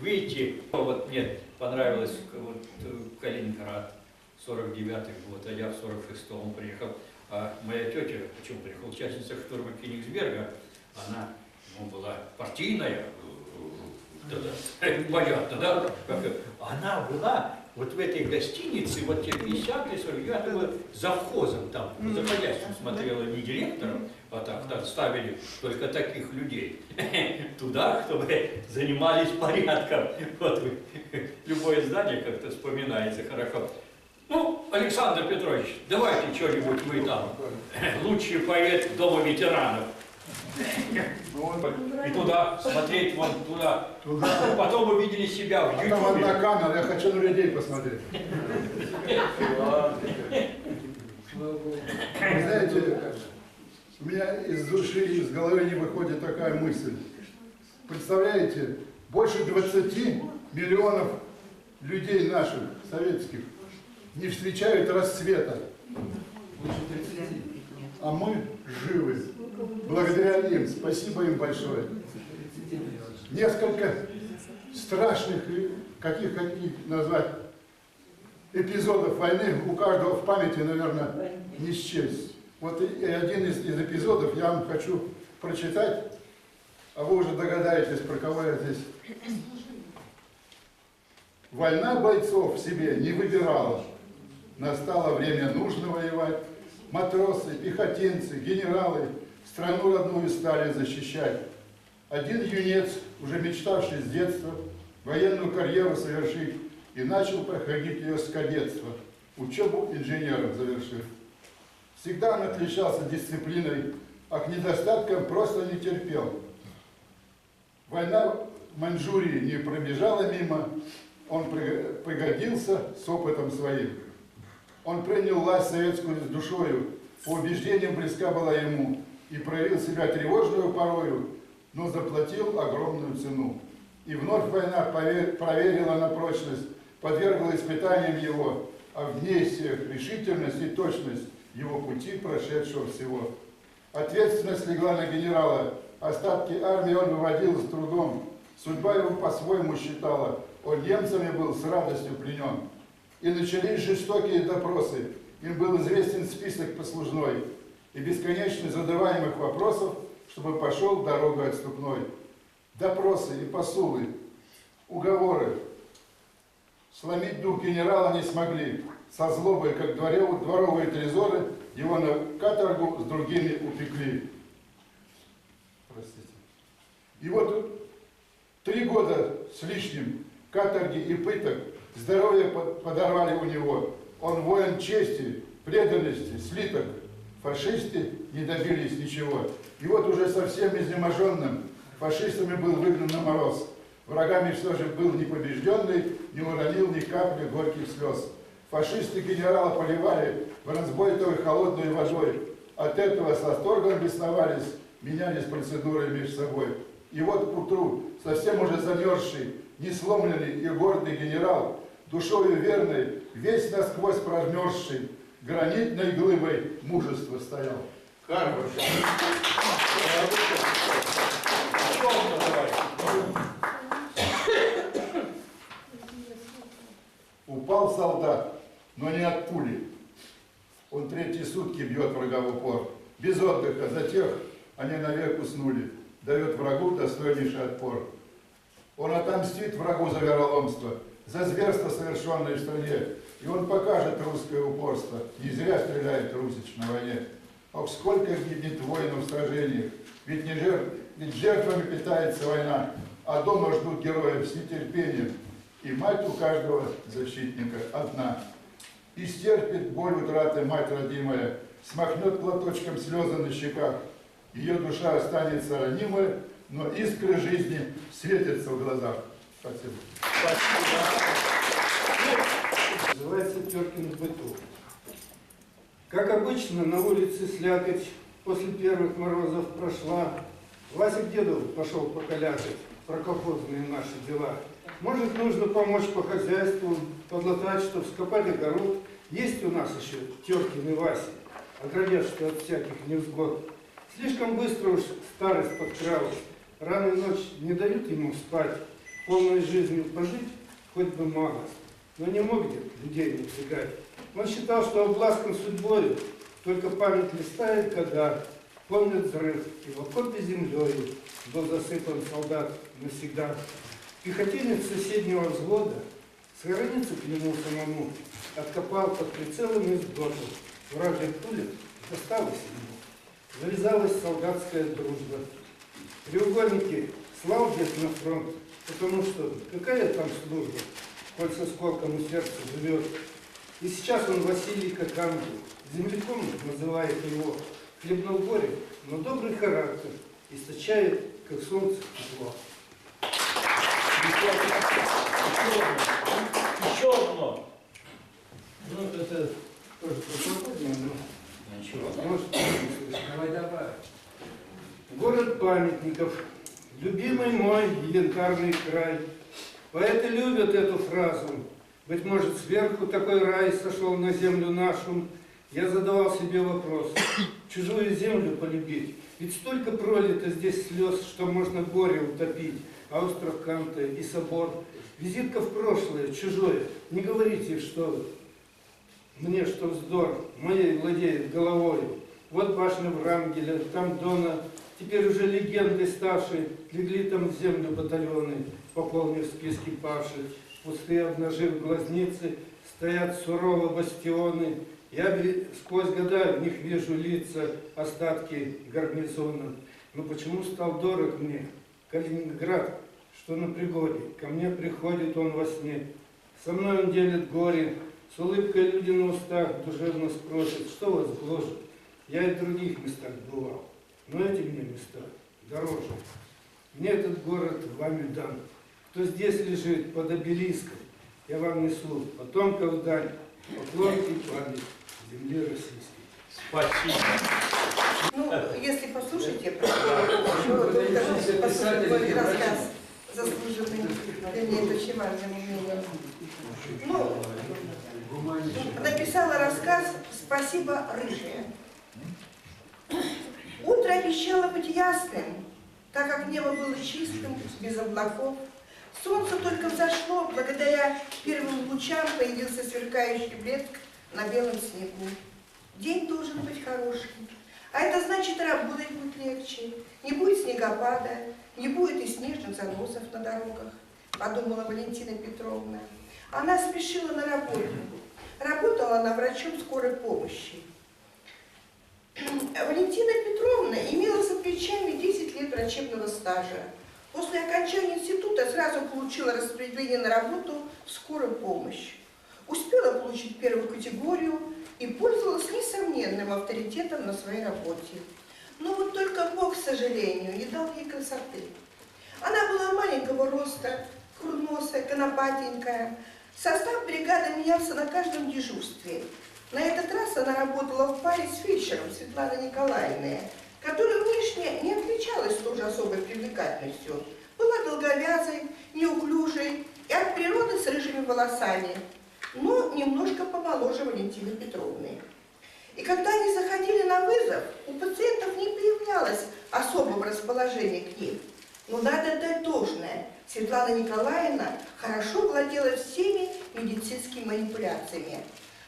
выйти. Вот мне понравилось вот, Калининград, 49-й год, а я в 46-м приехал. А моя тетя, почему приехала, участница штурма Кенигсберга, она была партийная, понятно, да? Она была вот в этой гостинице, вот те 50-е, 49-е годы, завхозом там, заходящим смотрела, не директором, а так ставили только таких людей туда, чтобы занимались порядком. Вот вы, любое здание как-то вспоминается хорошо. Ну, Александр Петрович, давайте что-нибудь вы там, лучший поэт Дома ветеранов. И туда, смотреть вон туда. Потом увидели себя в Ютубе. Там одна камера, я хочу на людей посмотреть. Знаете, у меня из души, из головы не выходит такая мысль. Представляете, больше 20 миллионов людей наших, советских, не встречают рассвета. А мы живы. Благодаря им. Спасибо им большое. Несколько страшных, каких назвать, эпизодов войны у каждого в памяти, наверное, не счесть. Вот и один из эпизодов я вам хочу прочитать, а вы уже догадаетесь, про кого я здесь. Война бойцов в себе не выбирала. Настало время нужно воевать. Матросы, пехотинцы, генералы страну родную стали защищать. Один юнец, уже мечтавший с детства, военную карьеру совершить, и начал проходить ее с кадетства, учебу инженером завершив. Всегда он отличался дисциплиной, а к недостаткам просто не терпел. Война в Маньчжурии не пробежала мимо, он пригодился с опытом своим. Он принял власть советскую с душою, по убеждениям близка была ему, и проявил себя тревожную порою, но заплатил огромную цену. И вновь война проверила на прочность, подвергла испытаниям его, а в действиях решительность и точность его пути прошедшего всего. Ответственность легла на генерала, остатки армии он выводил с трудом, судьба его по-своему считала, он немцами был с радостью пленен. И начались жестокие допросы, им был известен список послужной и бесконечно задаваемых вопросов, чтобы пошел дорогу отступной. Допросы и посулы, уговоры. Сломить дух генерала не смогли. Со злобой, как дворовые трезоры, его на каторгу с другими упекли. Простите. И вот 3 года с лишним каторги и пыток, здоровье подорвали у него. Он воин чести, преданности, слиток. Фашисты не добились ничего. И вот уже совсем изнеможенным фашистами был выгнан на мороз. Врагами все же был непобежденный, не уронил ни капли горьких слез. Фашисты генерала поливали в разбойтой холодной водой. От этого с восторгом бесновались, менялись процедуры между собой. И вот к утру, совсем уже замерзший, не сломленный и гордый генерал, душою верной, весь насквозь промерзший, гранитной глыбой мужества стоял. Хорошо. Упал солдат, но не от пули. Он 3-й сутки бьет врага в упор. Без отдыха, за тех они навек уснули. Дает врагу достойнейший отпор. Он отомстит врагу за вероломство, за зверство, совершенное в стране. И он покажет русское упорство. Не зря стреляет русич на войне. Ох, сколько гибнет воинов в сражениях. Ведь жертвами питается война, а дома ждут героев с нетерпением. И мать у каждого защитника одна. И стерпит боль утраты мать родимая, смахнет платочком слезы на щеках. Ее душа останется ранимой, но искры жизни светятся в глазах. Спасибо. Называется «Теркин в быту». Как обычно, на улице слякоть после первых морозов прошла. Вася к деду пошел покалякать про колхозные наши дела. Может, нужно помочь по хозяйству, подлатать, чтоб скопать огород. Есть у нас еще Теркин и Вася, оградят, что от всяких невзгод. Слишком быстро уж старость подкралась, рано ночь не дают ему спать. полной жизнью пожить, хоть бы малость, но не мог людей напрягать. Он считал, что обласкан судьбой, только память листает, когда помнит взрыв, и в окопе землей был засыпан солдат навсегда. Пехотинец соседнего взвода сгранится к нему самому, откопал под прицелом из дота. Вражья пуля досталась ему. Завязалась солдатская дружба. Треугольники слал дед на фронт, потому что какая там служба, коль с осколком у сердца живет. И сейчас он Василий как ангел, земляком называет его, хлебнул горе, но добрый характер источает, как солнце, тепло. Еще одно. Ну, это тоже пропагандное, но Ничего. может, не слышно. Давай. Город памятников, любимый мой янтарный край. Поэты любят эту фразу. Быть может, сверху такой рай сошел на землю нашу. Я задавал себе вопрос, чужую землю полюбить. Ведь столько пролито здесь слез, что можно горе утопить. А остров Канта и собор. Визитка в прошлое, чужое. Не говорите, что мне, что вздор, моей владеет головой. Вот башня Врангеля, там Дона, теперь уже легенды ставшие, легли там в землю батальоны, пополнив списки павших. Пустые обнажив глазницы, стоят сурово бастионы. Я сквозь года в них вижу лица, остатки гарнизона. Но почему стал дорог мне Калининград, что на пригоде? Ко мне приходит он во сне. Со мной он делит горе, с улыбкой люди на устах душевно спросят, что вас гложет. Я и в других местах бывал, но эти мне места дороже. Мне этот город вами дан. Кто здесь лежит под обелиском, я вам несу потомков даль, поклон и память земли российской. Спасибо. Ну, если послушать, я послушать мой рассказ заслуженный, вернее, это очень важное мнение. Ну, написала рассказ «Спасибо, рыжая». Утро обещало быть ясным, так как небо было чистым, без облаков. Солнце только взошло, благодаря первым лучам появился сверкающий блеск на белом снегу. День должен быть хорошим, а это значит, работать будет легче. Не будет снегопада, не будет и снежных заносов на дорогах, подумала Валентина Петровна. Она спешила на работу. Работала она врачом скорой помощи. Валентина Петровна имела за плечами 10 лет врачебного стажа. После окончания института сразу получила распределение на работу в скорую помощь. Успела получить первую категорию и пользовалась несомненным авторитетом на своей работе. Но вот только Бог, к сожалению, не дал ей красоты. Она была маленького роста, курносая, конопатенькая. Состав бригады менялся на каждом дежурстве. На этот раз она работала в паре с фельдшером Светланой Николаевной, которая внешне не отличалась тоже особой привлекательностью. Была долговязой, неуклюжей и от природы с рыжими волосами, но немножко помоложе Валентины Петровны. И когда они заходили на вызов, у пациентов не появлялось особого расположения к ним. Но надо дать должное, Светлана Николаевна хорошо владела всеми медицинскими манипуляциями.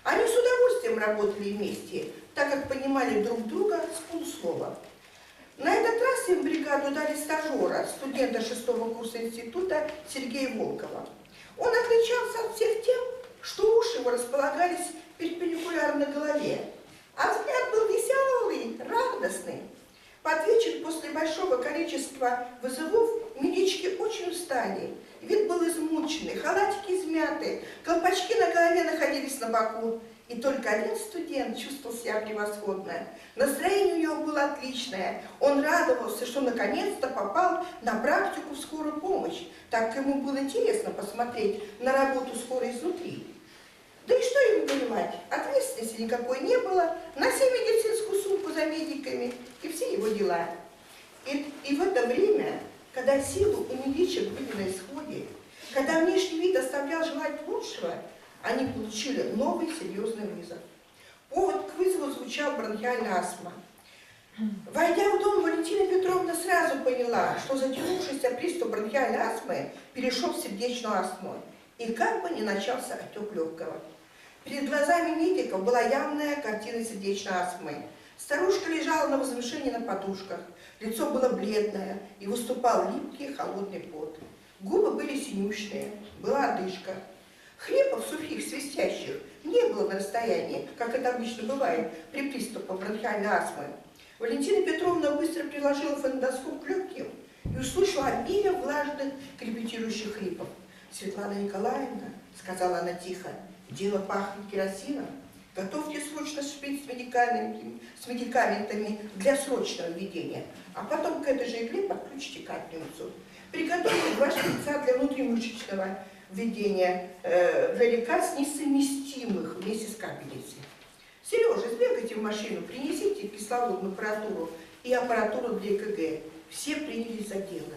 Они с удовольствием работали вместе, так как понимали друг друга с полуслова. На этот раз им в бригаду дали стажера, студента 6-го курса института Сергея Волкова. Он отличался от всех тем, что уши его располагались перпендикулярно голове, а взгляд был веселый, радостный. Под вечер после большого количества вызовов медички очень устали. Вид был измученный, халатики измяты, колпачки на голове находились на боку. И только один студент чувствовал себя превосходно. Настроение у него было отличное. Он радовался, что наконец-то попал на практику в скорую помощь. Так ему было интересно посмотреть на работу скорой изнутри. Да и что ему понимать, ответственности никакой не было, носи медицинскую сумку за медиками и все его дела. И в это время, когда силы у медичек были на исходе, когда внешний вид оставлял желать лучшего, они получили новый серьезный вызов. Повод к вызову звучал бронхиальная астма. Войдя в дом, Валентина Петровна сразу поняла, что затянувшийся приступ бронхиальной астмы перешел в сердечную астму, и как бы не начался отек легкого. Перед глазами медиков была явная картина сердечной астмы. Старушка лежала на возвышении на подушках, лицо было бледное, и выступал липкий холодный пот. Губы были синюшные, была одышка. Хрипов сухих, свистящих не было на расстоянии, как это обычно бывает при приступах бронхиальной астмы. Валентина Петровна быстро приложила фонендоскоп к легким и услышала обилие влажных крепетирующих хрипов. «Светлана Николаевна, — сказала она тихо, — дело пахнет керосином. Готовьте срочно шприц с медикаментами для срочного введения, а потом к этой же игле подключите капельницу. Приготовьте 2 шприца для внутримышечного введения для лекарств несовместимых вместе с капельницей. Сережа, сбегайте в машину, принесите кислородную аппаратуру и аппаратуру для ЭКГ». Все принялись за дело.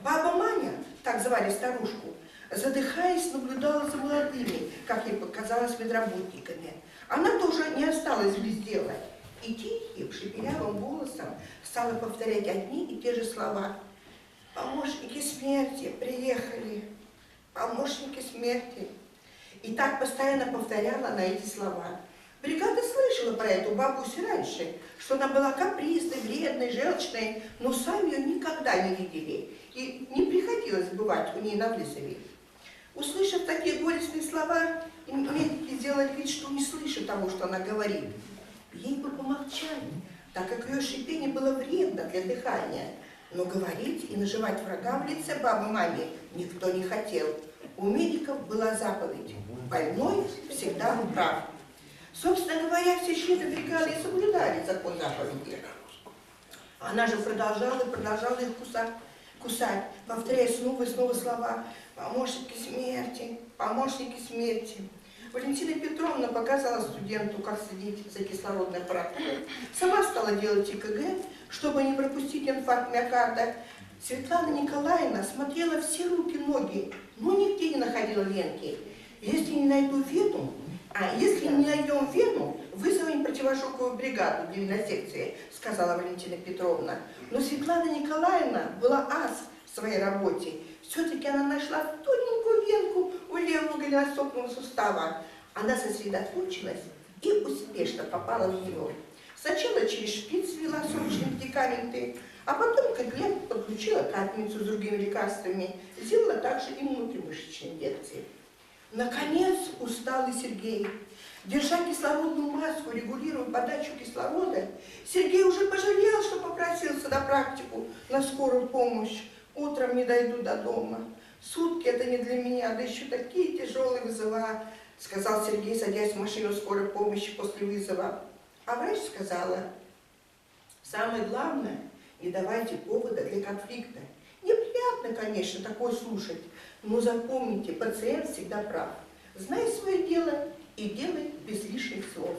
Баба Маня, так звали старушку, задыхаясь, наблюдала за молодыми, как ей показалось, медработниками. Она тоже не осталась без дела. И тихим, шепелявым голосом стала повторять одни и те же слова. «Помощники смерти приехали! Помощники смерти!» И так постоянно повторяла она эти слова. Бригада слышала про эту бабусю раньше, что она была капризной, вредной, желчной, но сами ее никогда не видели, и не приходилось бывать у ней на вызове. Услышав такие горестные слова, медики сделали вид, что не слышат того, что она говорит. Ей бы помолчали, так как ее шипение было вредно для дыхания. Но говорить и наживать врага в лице бабы Мани никто не хотел. У медиков была заповедь: больной всегда прав. Собственно говоря, все члены бригады и соблюдали закон заповеди. Она же продолжала и продолжала их кусать, повторяя снова и снова слова: «Помощники смерти, помощники смерти». Валентина Петровна показала студенту, как следить за кислородной аппаратурой, сама стала делать ЭКГ, чтобы не пропустить инфаркт миокарда. Светлана Николаевна смотрела все руки, ноги, но нигде не находила венки. Если не найдем вену, вызовем противошоковую бригаду для виносекции, сказала Валентина Петровна. Но Светлана Николаевна была ас в своей работе. Все-таки она нашла тоненькую венку у левого голеностопного сустава. Она сосредоточилась и успешно попала в нее. Сначала через шприц ввела срочные медикаменты, а потом к игле подключила капельницу с другими лекарствами, сделала также и внутримышечные инъекции. Наконец устал и Сергей. Держа кислородную маску, регулируя подачу кислорода, Сергей уже пожалел, что попросился на практику на скорую помощь. Утром не дойду до дома. Сутки это не для меня, да еще такие тяжелые вызова, сказал Сергей, садясь в машину скорой помощи после вызова. А врач сказала: самое главное, не давайте повода для конфликта. Неприятно, конечно, такое слушать, но запомните, пациент всегда прав. Знай свое дело и делай без лишних слов.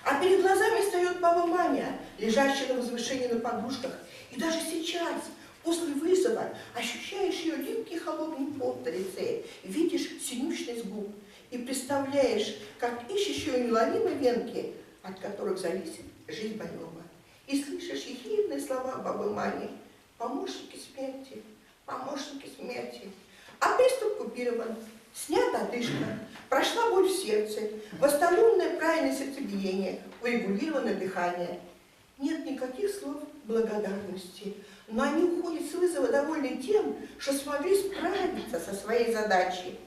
А перед глазами встает баба Маня, лежащая на возвышении на подушках. И даже сейчас, после вызова, ощущаешь ее липкий холодный пот на лице, видишь синюшность губ и представляешь, как ищешь ее неуловимые венки, от которых зависит жизнь больного. И слышишь ехидные слова бабы Мани: «Помощники смерти, помощники смерти». А приступ купирован, снята одышка, прошла боль в сердце, восстановленное правильное сердцебиение, урегулировано дыхание. Нет никаких слов благодарности, но они уходят с вызова довольны тем, что смогли справиться со своей задачей.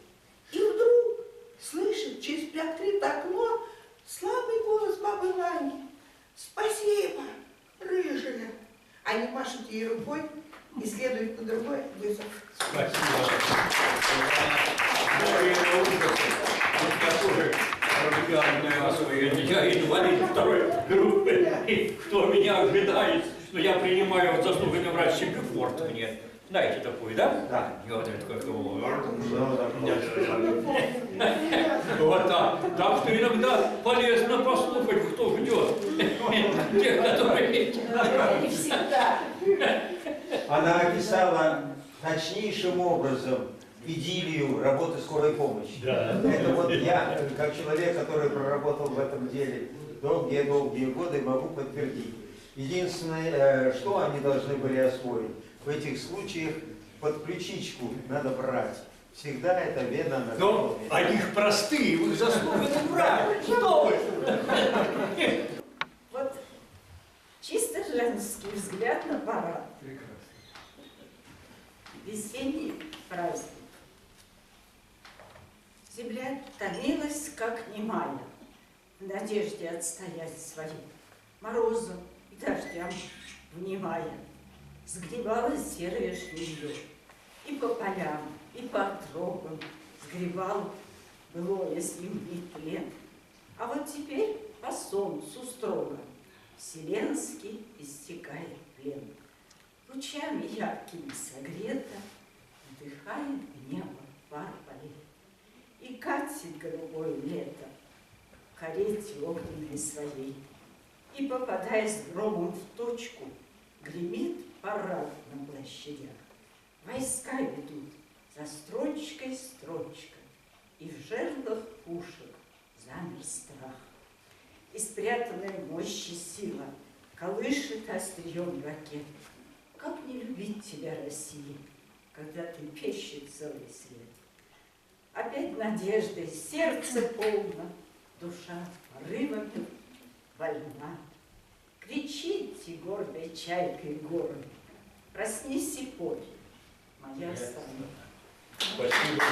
И вдруг слышит через приоткрытое окно слабый голос бабы Вани: «Спасибо, рыжая!» Они машут ей рукой и следуют на другой вызов. Спасибо. Я инвалид второй группы. И кто меня ожидает? Но я принимаю заслуженный врач Симбифорт мне. Знаете такой, да? Да. Вот это как его. Вот так. Так что иногда полезно послушать, кто ждет. Тех, которые... Не всегда. Она описала точнейшим образом идиллию работы скорой помощи. Да. Это вот я, как человек, который проработал в этом деле долгие-долгие годы, могу подтвердить. Единственное, что они должны были освоить, в этих случаях под ключичку надо брать. Всегда это вена на Но здоровье. они ж простые, вы заслуги брать. Что вы? Вот чисто женский взгляд на парад. Весенний праздник. Земля томилась, как немая, в надежде отстоять свою. Морозом и дождям внимая, сгребала серое жнивье. И по полям, и по отрогам сгребал былое зимний плен. А вот теперь по солнцу строго вселенский истекает плен. Лучами яркими согрето вдыхает в небо пар полей. И катит голубое лето в карете огненной своей. И, попадаясь громом в точку, гремит парад на площадях. Войска ведут за строчкой строчка, и в жерлах пушек замер страх. И спрятанная в мощи сила колышет острием ракет. Как не любить тебя, Россия, когда трепещет целый свет? Опять надеждой сердце полно, душа порывами вольна. Кричите гордой чайкой горы, проснись и пой, моя страна. Спасибо.